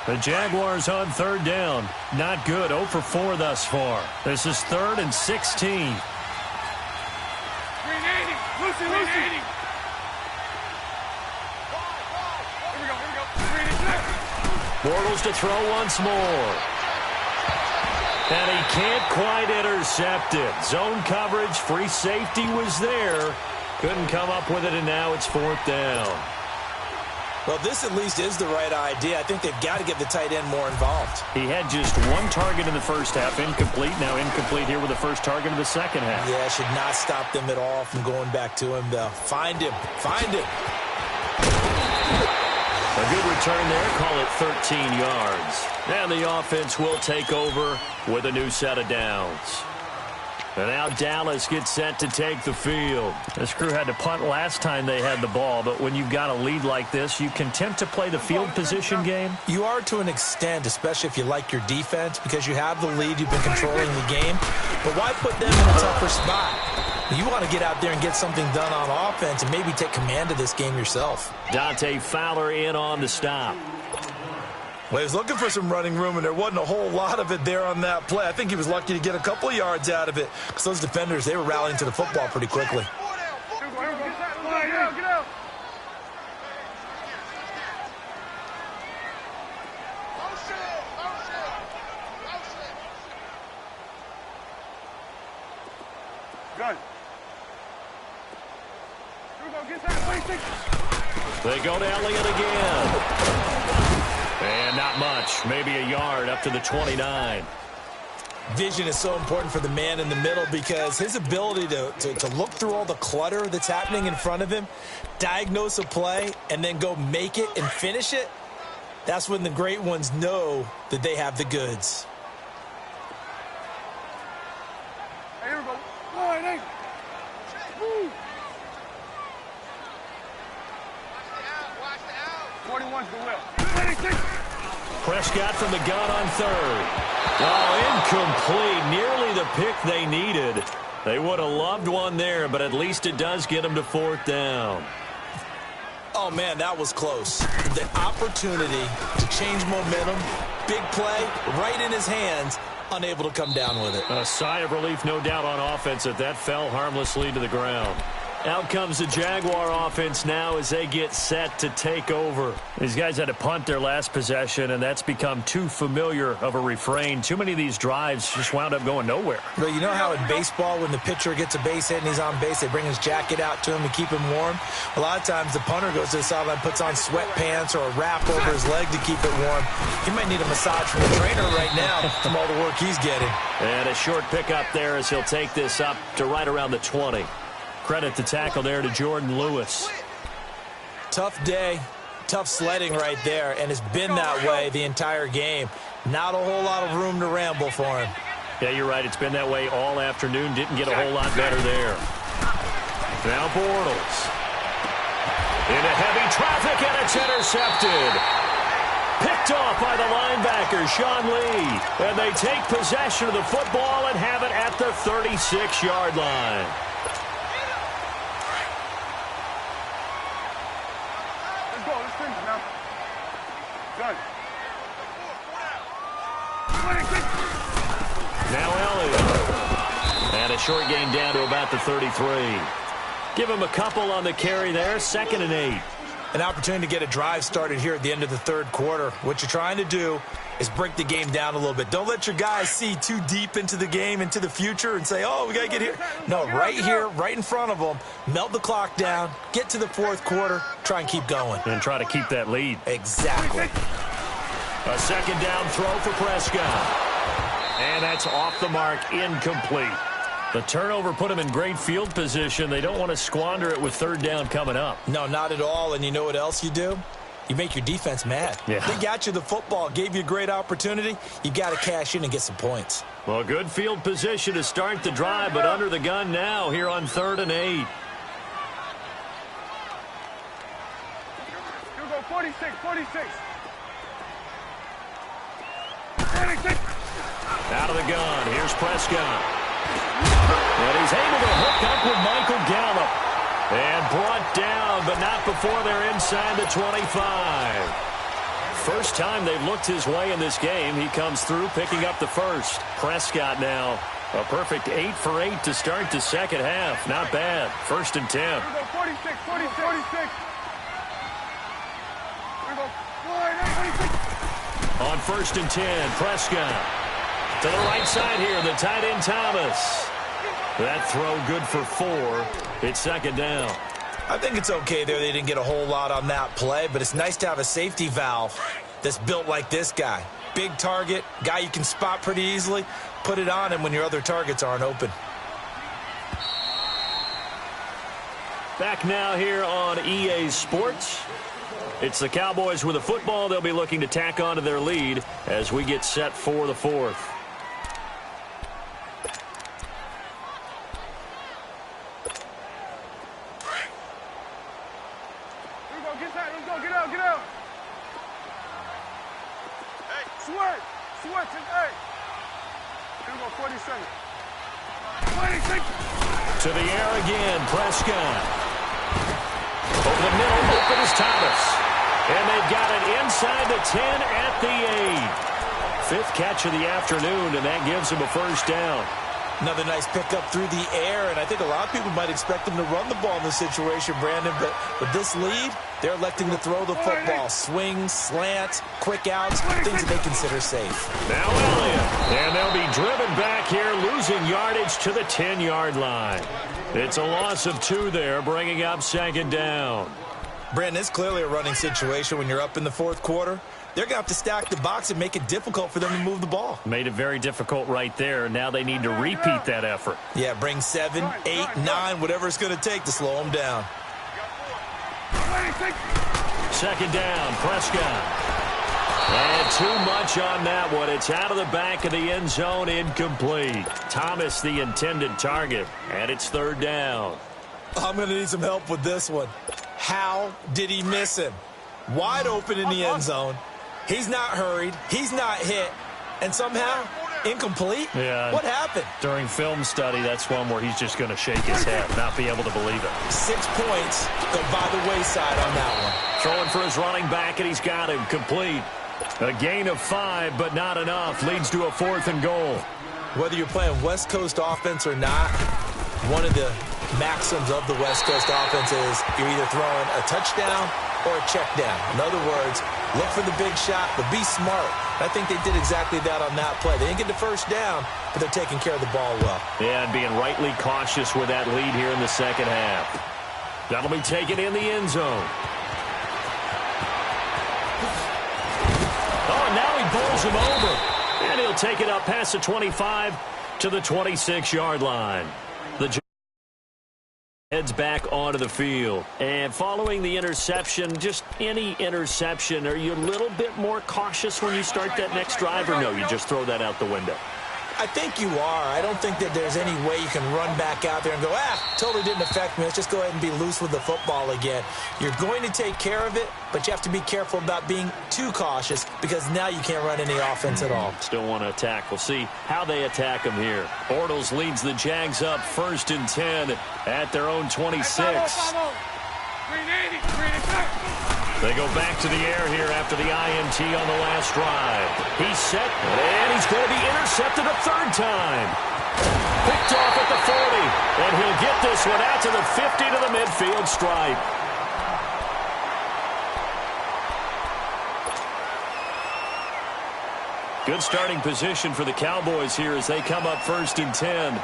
Speaker 2: The Jaguars on third down. Not good. 0 for 4 thus far. This is 3rd and 16.
Speaker 4: Lucy. Here we go.
Speaker 2: Bortles to throw once more. And he can't quite intercept it. Zone coverage, free safety was there. Couldn't come up with it, and now it's 4th down.
Speaker 3: Well, this at least is the right idea. I think they've got to get the tight end more involved.
Speaker 2: He had just 1 target in the first half, incomplete. Now incomplete here with the first target of the second half.
Speaker 3: Yeah, should not stop them at all from going back to him, though. Find him.
Speaker 2: A good return there. Call it 13 yards. And the offense will take over with a new set of downs. And now Dallas gets set to take the field. This crew had to punt last time they had the ball, but when you've got a lead like this, you can tempt to play the field position game.
Speaker 3: You are to an extent, especially if you like your defense, because you have the lead, you've been controlling the game. But why put them in a tougher spot? You want to get out there and get something done on offense and maybe take command of this game yourself.
Speaker 2: Dante Fowler in on the stop.
Speaker 3: Well, he was looking for some running room, and there wasn't a whole lot of it there on that play. I think he was lucky to get a couple of yards out of it because those defenders, they were rallying to the football pretty quickly.
Speaker 4: Get out. Gun.
Speaker 2: They go to Elliott again. And not much. Maybe a yard up to the 29.
Speaker 3: Vision is so important for the man in the middle because his ability to look through all the clutter that's happening in front of him, diagnose a play, and then go make it and finish it, that's when the great ones know that they have the goods.
Speaker 4: Hey, here we go. Line, hey. Woo. 41's the will.
Speaker 2: Prescott from the gun on third. Oh, incomplete. Nearly the pick they needed. They would have loved one there, but at least it does get them to fourth down.
Speaker 3: Oh, man, that was close. The opportunity to change momentum, big play, right in his hands, unable to come down with it.
Speaker 2: A sigh of relief, no doubt, on offense that fell harmlessly to the ground. Out comes the Jaguar offense now as they get set to take over. These guys had to punt their last possession, and that's become too familiar of a refrain. Too many of these drives just wound up going nowhere.
Speaker 3: But you know how in baseball, when the pitcher gets a base hit and he's on base, they bring his jacket out to him to keep him warm? A lot of times the punter goes to the sideline, puts on sweatpants or a wrap over his leg to keep it warm. He might need a massage from the trainer right now from all the work he's getting.
Speaker 2: And a short pickup there as he'll take this up to right around the 20. Credit the tackle there to Jordan Lewis.
Speaker 3: Tough day, tough sledding right there, and it's been that way the entire game. Not a whole lot of room to ramble for him.
Speaker 2: Yeah, you're right. It's been that way all afternoon. Didn't get a whole lot better there. Now Bortles. Into heavy traffic, and it's intercepted. Picked off by the linebacker, Sean Lee. And they take possession of the football and have it at the 36-yard line. Now Elliott. And a short gain down to about the 33. Give him a couple on the carry there. 2nd and 8.
Speaker 3: An opportunity to get a drive started here at the end of the third quarter. What you're trying to do is break the game down a little bit. Don't let your guys see too deep into the game, into the future, and say, oh, we got to get here. No, right here, right in front of them, melt the clock down, get to the fourth quarter, try and keep going.
Speaker 2: And try to keep that lead.
Speaker 3: Exactly.
Speaker 2: A 2nd down throw for Prescott. And that's off the mark, incomplete. The turnover put them in great field position. They don't want to squander it with 3rd down coming up.
Speaker 3: No, not at all. And you know what else you do? You make your defense mad.
Speaker 2: Yeah.
Speaker 3: They got you the football, gave you a great opportunity. You got to cash in and get some points.
Speaker 2: Well, good field position to start the drive, but under the gun now here on 3rd and 8.
Speaker 4: Here we go, 46.
Speaker 2: Out of the gun, here's Prescott. And he's able to hook up with Michael Gallup. And brought down, but not before they're inside the 25. First time they've looked his way in this game. He comes through, picking up the first. Prescott now, a perfect 8 for 8 to start the second half. Not bad. 1st and 10.
Speaker 4: Here we go, 46. Here we go, 46.
Speaker 2: On 1st and 10, Prescott. To the right side here, the tight end Thomas. That throw good for 4. It's 2nd down.
Speaker 3: I think it's okay there. They didn't get a whole lot on that play, but it's nice to have a safety valve that's built like this guy. Big target, guy you can spot pretty easily. Put it on him when your other targets aren't open.
Speaker 2: Back now here on EA Sports. It's the Cowboys with a football. They'll be looking to tack on to their lead as we get set for the 4th.
Speaker 4: Get out. Hey, Sweat, hey. Here we go, 47. 26.
Speaker 2: To the air again, Prescott. Over the middle, open is Thomas. And they've got it inside the 10 at the 8. 5th catch of the afternoon, and that gives him a first down.
Speaker 3: Another nice pickup through the air, and I think a lot of people might expect him to run the ball in this situation, Brandon, but with this lead, they're electing to throw the football. Swings, slants, quick outs, things that they consider safe.
Speaker 2: Now Elliott, and they'll be driven back here, losing yardage to the 10-yard line. It's a loss of 2 there, bringing up second down.
Speaker 3: Brandon, it's clearly a running situation when you're up in the 4th quarter. They're going to have to stack the box and make it difficult for them to move the ball.
Speaker 2: Made it very difficult right there. Now they need to repeat that effort.
Speaker 3: Yeah, bring 7, 8, 9, whatever it's going to take to slow them down.
Speaker 2: Second down, Prescott. And too much on that one. It's out of the back of the end zone, incomplete. Thomas the intended target, and it's 3rd down.
Speaker 3: I'm going to need some help with this one. How did he miss him? Wide open in the end zone. He's not hurried. He's not hit. And somehow, incomplete?
Speaker 2: Yeah.
Speaker 3: What happened?
Speaker 2: During film study, that's one where he's just going to shake his head, not be able to believe it.
Speaker 3: 6 points go by the wayside on that one.
Speaker 2: Throwing for his running back, and he's got him complete. A gain of 5, but not enough. Leads to a 4th and goal.
Speaker 3: Whether you're playing West Coast offense or not, one of the maxims of the West Coast offense is you're either throwing a touchdown or a check down. In other words, look for the big shot, but be smart. I think they did exactly that on that play. They didn't get the first down, but they're taking care of the ball well.
Speaker 2: Yeah, and being rightly cautious with that lead here in the second half. That'll be taken in the end zone. Oh, and now he bowls him over. And he'll take it up past the 25 to the 26-yard line. The heads back onto the field. And following the interception, just any interception, are you a little bit more cautious when you start that next drive, or no, you just throw that out the window?
Speaker 3: I think you are. I don't think that there's any way you can run back out there and go, totally didn't affect me. Let's just go ahead and be loose with the football again. You're going to take care of it, but you have to be careful about being too cautious because now you can't run any offense at all.
Speaker 2: Still want to attack. We'll see how they attack him here. Bortles leads the Jags up 1st and 10 at their own 26. They go back to the air here after the INT on the last drive. He's set, and he's going to be intercepted a 3rd time. Picked off at the 40, and he'll get this one out to the 50 to the midfield stripe. Good starting position for the Cowboys here as they come up 1st and 10.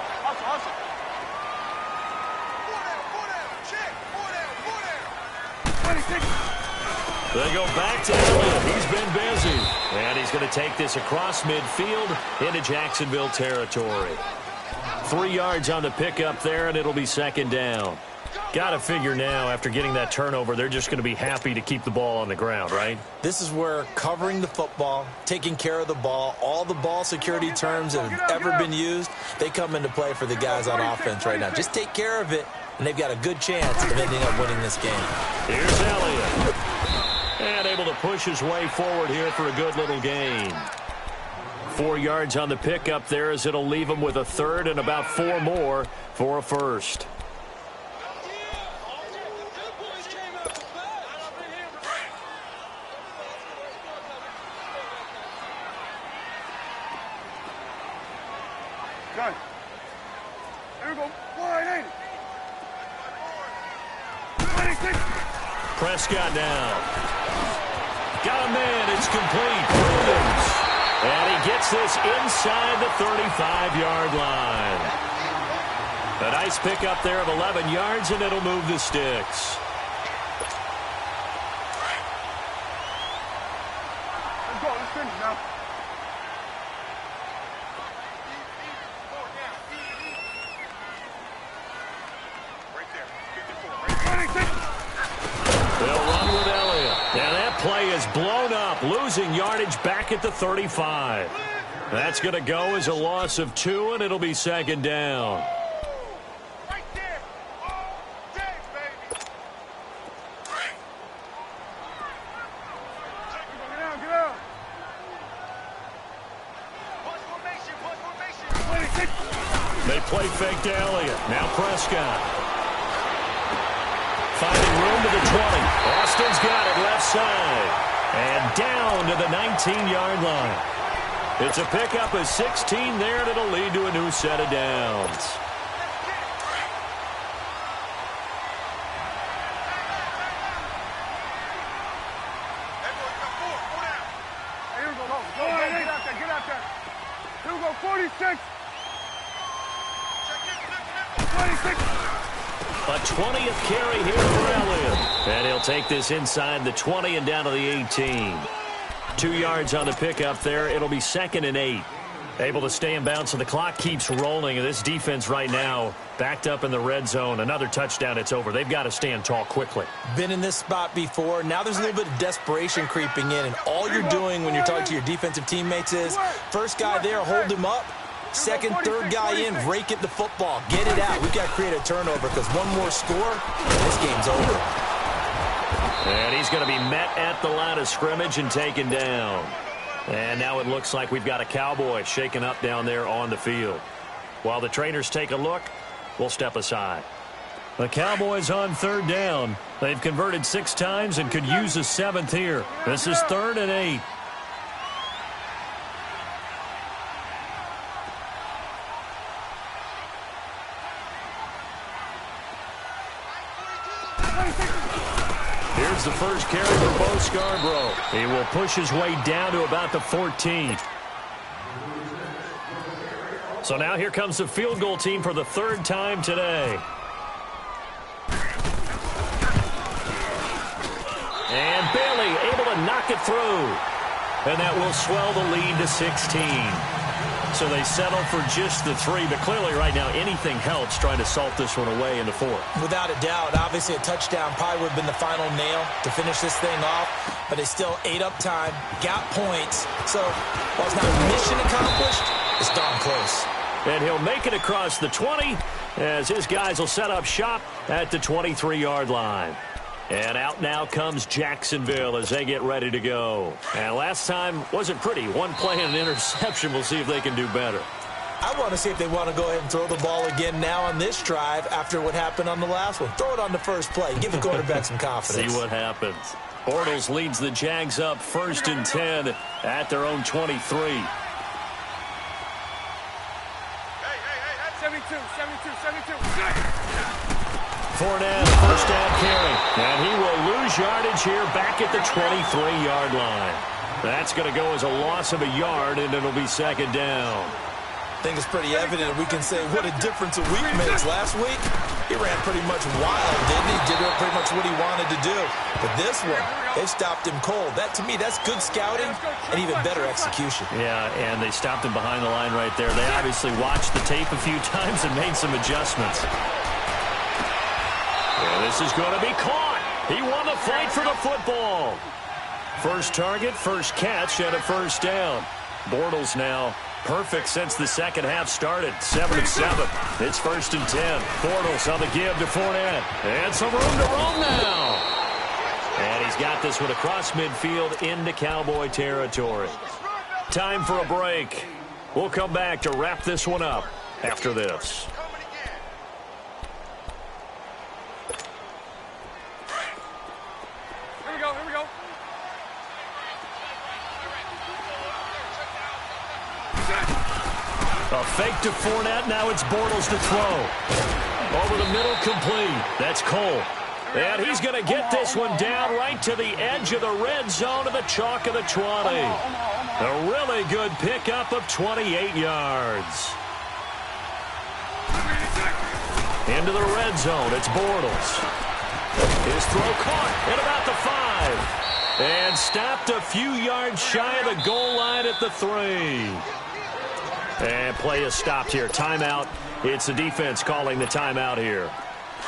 Speaker 2: They go back to Elliott. He's been busy. And he's going to take this across midfield into Jacksonville territory. 3 yards on the pickup there, and it'll be 2nd down. Got to figure now, after getting that turnover, they're just going to be happy to keep the ball on the ground, right?
Speaker 3: This is where covering the football, taking care of the ball, all the ball security terms that have ever been used, they come into play for the guys on offense right now. Just take care of it, and they've got a good chance of ending up winning this game.
Speaker 2: Here's Elliott. And able to push his way forward here for a good little gain. 4 yards on the pickup there as it'll leave him with a 3rd and about 4 more for a 1st.
Speaker 4: Good. There we go. Wide in.
Speaker 2: Prescott now. Got a man. It's complete. Williams. And he gets this inside the 35-yard line. A nice pickup there of 11 yards, and it'll move the sticks.
Speaker 4: Let's go. Let's finish now.
Speaker 2: They'll run with Elliott. And that play is blown up, losing yardage back at the 35. That's going to go as a loss of 2, and it'll be 2nd down.
Speaker 4: Right there. All day, baby. Get out, get out.
Speaker 2: They play fake to Elliott. Now Prescott. Finding room to the 20. Austin's got it left side. And down to the 19-yard line. It's a pickup of 16 there, and it'll lead to a new set of downs.
Speaker 4: Get out there. Here we go, 46. 26.
Speaker 2: A 20th carry here for Elliott. And he'll take this inside the 20 and down to the 18. 2 yards on the pickup there. It'll be 2nd and 8. Able to stay in bounds, so the clock keeps rolling. And this defense right now backed up in the red zone. Another touchdown, it's over. They've got to stand tall quickly.
Speaker 3: Been in this spot before. Now there's a little bit of desperation creeping in. And all you're doing when you're talking to your defensive teammates is, first guy there, hold him up. Second, third guy in, rake at the football. Get it out. We've got to create a turnover because one more score, and this game's over.
Speaker 2: And he's going to be met at the line of scrimmage and taken down. And now it looks like we've got a Cowboy shaken up down there on the field. While the trainers take a look, we'll step aside. The Cowboys on 3rd down. They've converted 6 times and could use a 7th here. This is 3rd and 8. Here's the first carry for Bo Scarborough. He will push his way down to about the 14. So now here comes the field goal team for the 3rd time today. And Bailey able to knock it through. And that will swell the lead to 16. So they settle for just the 3, but clearly right now anything helps trying to salt this one away in the 4th.
Speaker 3: Without a doubt, obviously a touchdown probably would have been the final nail to finish this thing off, but they still ate up time, got points. So while it's not mission accomplished, it's darn close.
Speaker 2: And he'll make it across the 20 as his guys will set up shop at the 23-yard line. And out now comes Jacksonville as they get ready to go. And last time wasn't pretty. One play and an interception. We'll see if they can do better.
Speaker 3: I want to see if they want to go ahead and throw the ball again now on this drive after what happened on the last one. Throw it on the first play. Give the quarterback some confidence.
Speaker 2: See what happens. Bortles leads the Jags up 1st and 10 at their own 23.
Speaker 4: 72.
Speaker 2: Fournette, first down carry. And he will lose yardage here back at the 23-yard line. That's going to go as a loss of a yard, and it'll be 2nd down.
Speaker 3: I think it's pretty evident we can say what a difference a week makes. Last week, he ran pretty much wild, didn't he? Did pretty much what he wanted to do. But this one, they stopped him cold. That, to me, that's good scouting and even better execution.
Speaker 2: Yeah, and they stopped him behind the line right there. They obviously watched the tape a few times and made some adjustments. And this is going to be caught. He won the fight for the football. First target, first catch, and a first down. Bortles now perfect since the second half started. 7 of 7. It's 1st and 10. Bortles on the give to Fournette. And some room to roam now. And he's got this one across midfield into Cowboy territory. Time for a break. We'll come back to wrap this one up after this.
Speaker 4: Here we go.
Speaker 2: A fake to Fournette. Now it's Bortles to throw. Over the middle, complete. That's Cole. And he's going to get this one down right to the edge of the red zone of the chalk of the 20. A really good pickup of 28 yards. Into the red zone. It's Bortles. His throw caught at about the 5. And stopped a few yards shy of the goal line at the 3. And play is stopped here. Timeout. It's the defense calling the timeout here.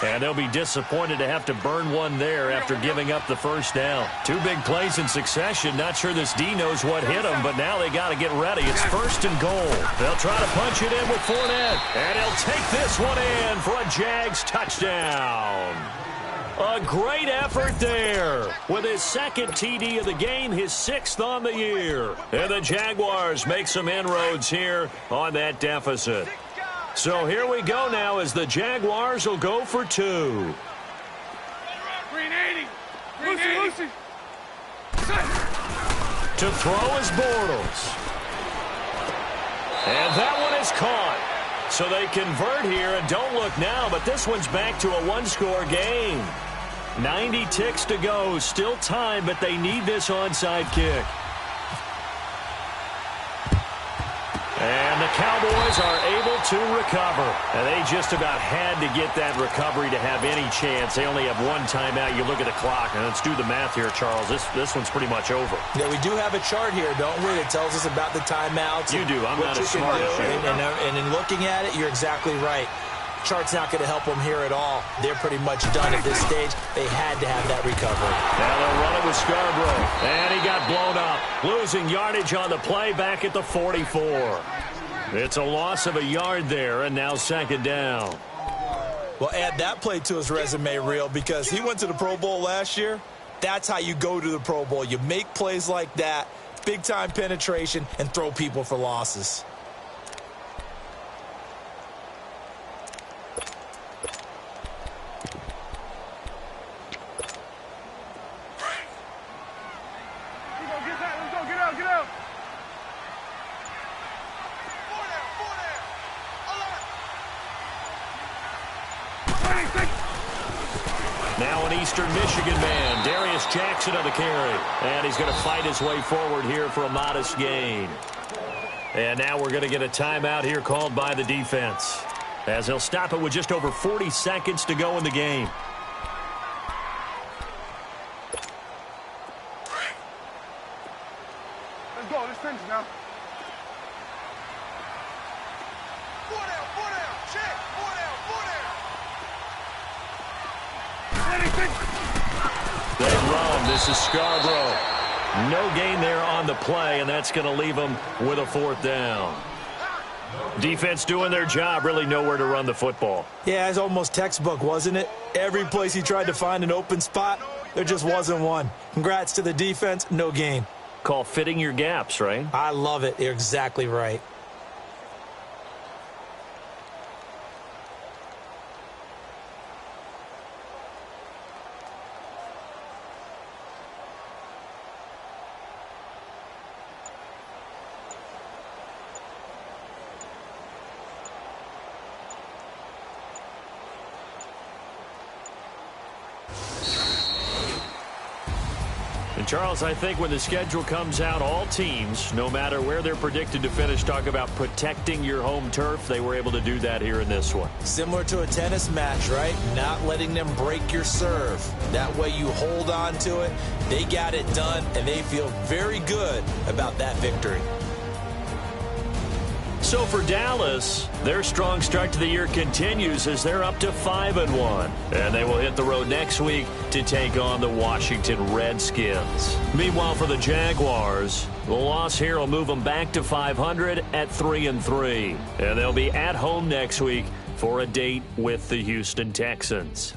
Speaker 2: And they'll be disappointed to have to burn one there after giving up the first down. 2 big plays in succession. Not sure this D knows what hit them, but now they got to get ready. It's 1st and goal. They'll try to punch it in with Fournette. And he'll take this one in for a Jags touchdown. A great effort there. With his 2nd TD of the game, his 6th on the year. And the Jaguars make some inroads here on that deficit. So here we go now as the Jaguars will go for 2.
Speaker 4: Lucy.
Speaker 2: To throw is Bortles. And that one is caught. So they convert here and don't look now, but this one's back to a one-score game. 90 ticks to go. Still time, but they need this onside kick. And the Cowboys are able to recover. And they just about had to get that recovery to have any chance. They only have one timeout. You look at the clock, and let's do the math here, Charles. This one's pretty much over.
Speaker 3: Yeah, we do have a chart here, don't we? It tells us about the timeouts.
Speaker 2: You do. I'm not as smart as you.
Speaker 3: And in looking at it, you're exactly right. Chart's not going to help them here at all. They're pretty much done at this stage. They had to have that recovery.
Speaker 2: Now they'll run it with Scarborough. And he got blown up. Losing yardage on the play back at the 44. It's a loss of a yard there, and now second down.
Speaker 3: Well, add that play to his resume reel because he went to the Pro Bowl last year. That's how you go to the Pro Bowl. You make plays like that, big-time penetration, and throw people for losses.
Speaker 2: Now an Eastern Michigan man, Darius Jackson on the carry. And he's going to fight his way forward here for a modest gain. And now we're going to get a timeout here called by the defense, as they'll stop it with just over 40 seconds to go in the game.
Speaker 4: Let's go. Let's finish now. Four down. Check. Four down.
Speaker 2: They run. This is Scarborough. No gain there on the play, and that's going to leave them with a fourth down. Defense doing their job, really nowhere to run the football.
Speaker 3: Yeah, it's almost textbook, wasn't it? Every place he tried to find an open spot, there just wasn't one. Congrats to the defense, no gain.
Speaker 2: Call fitting your gaps, right?
Speaker 3: I love it. You're exactly right.
Speaker 2: Charles, I think when the schedule comes out, all teams, no matter where they're predicted to finish, talk about protecting your home turf. They were able to do that here in this one.
Speaker 3: Similar to a tennis match, right? Not letting them break your serve. That way you hold on to it. They got it done, and they feel very good about that victory.
Speaker 2: So for Dallas, their strong start to the year continues as they're up to 5-1. And they will hit the road next week to take on the Washington Redskins. Meanwhile, for the Jaguars, the loss here will move them back to 500 at 3-3. And they'll be at home next week for a date with the Houston Texans.